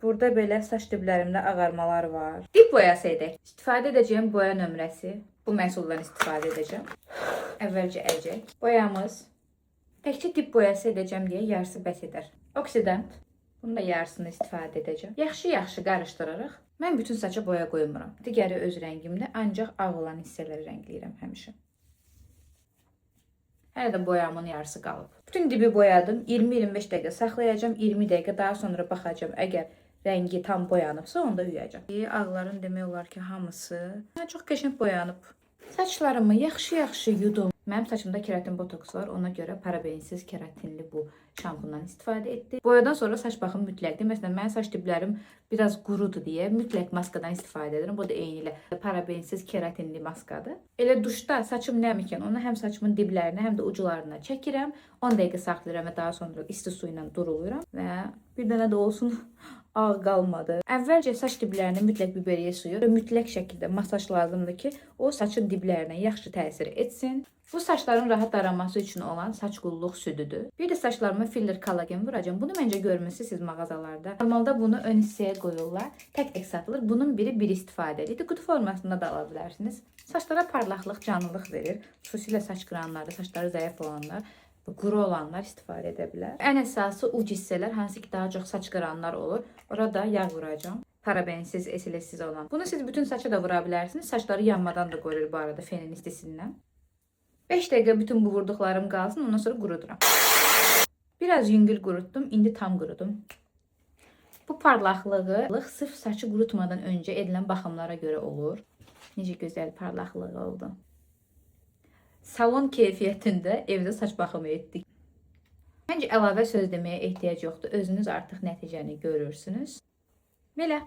Burada belə saç diblərimdə ağarmalar var. Dib boyası edək. İstifadə edəcəyim boya nömrəsi. Bu məhsuldan istifadə edəcəm. Əvvəlcə əlcək. Boyamız. Təkcə dib boyası edəcəm deyə yarısı bəs edər. Oksidant. Bunun da yarısını istifadə edəcəm. Yaxşı qarışdırarıq. Mən bütün saça boya qoymuram. Digəri öz rəngimdə, ancaq ağ olan hissələri rəngləyirəm həmişə. Hələ də boyamın yarısı qalıb. Bütün dibi boyadım. 20-25 dəqiqə saxlayacağım. 20 dəqiqə daha sonra baxacağım. Əgər rəngi tam boyanıbsa, onda yuyacağım. Ağların demək olar ki, hamısı çox qəşəng boyanıb. Saçlarımı yaxşı yudum. Mənim saçımda keratin botoks var. Ona görə parabensiz keratinli bu şampundan istifadə etdim. Boyadan sonra saç baxım mütləqdir. Məsələn, mənim saç diblərim biraz qurudur deyə mütləq maskadan istifadə edirəm. Bu da eynilə parabensiz keratinli maskadır. Elə duşda saçım nəmikən onu həm saçımın diblərinə, həm də uclarına çəkirəm. 10 dəqiqə saxlayıram və daha sonra isti su ilə duruluram və bir dənə də olsun ağ qalmadı. Əvvəlcə saç diblərinə mütləq biberiye suyu və mütləq şəkildə masaj lazımdır ki, o saçın diblərinə yaxşı təsir etsin. Bu saçların rahat daranması üçün olan saç qulluq südüdür. Bir də saçlarıma filler kollagen vuracağım. Bunu məncə görmüsünüz siz mağazalarda. Normalda bunu ön hissəyə qoyurlar. Tək satılır. Bunun biri istifadəlidir. Qutu formasında da ala bilərsiniz. Saçlara parlaqlıq, canlılıq verir. Xüsusilə saç qıranları, saçları zəif olanlar, quru olanlar istifadə edə bilər. Ən əsası uc hissələr, hansı ki daha çox saç qıranlar olur. Orada yağ vuracağım. Parabensiz, SLS-siz olan. Bunu siz bütün saça da vura bilərsiniz. Saçları yanmadan da qoruyur bu arada fenin istisindən. 5 dəqiqə bütün bu vurduqlarım qalsın, ondan sonra quruduram. Biraz yüngül qurutdum, indi tam qurudum. Bu parlaqlığı sırf saçı qurutmadan öncə edilən baxımlara görə olur. Necə gözəl parlaqlığı oldu. Salon keyfiyyətində evdə saç baxımı etdik. Məncə əlavə söz deməyə ehtiyac yoxdur. Özünüz artıq nəticəni görürsünüz. Belə.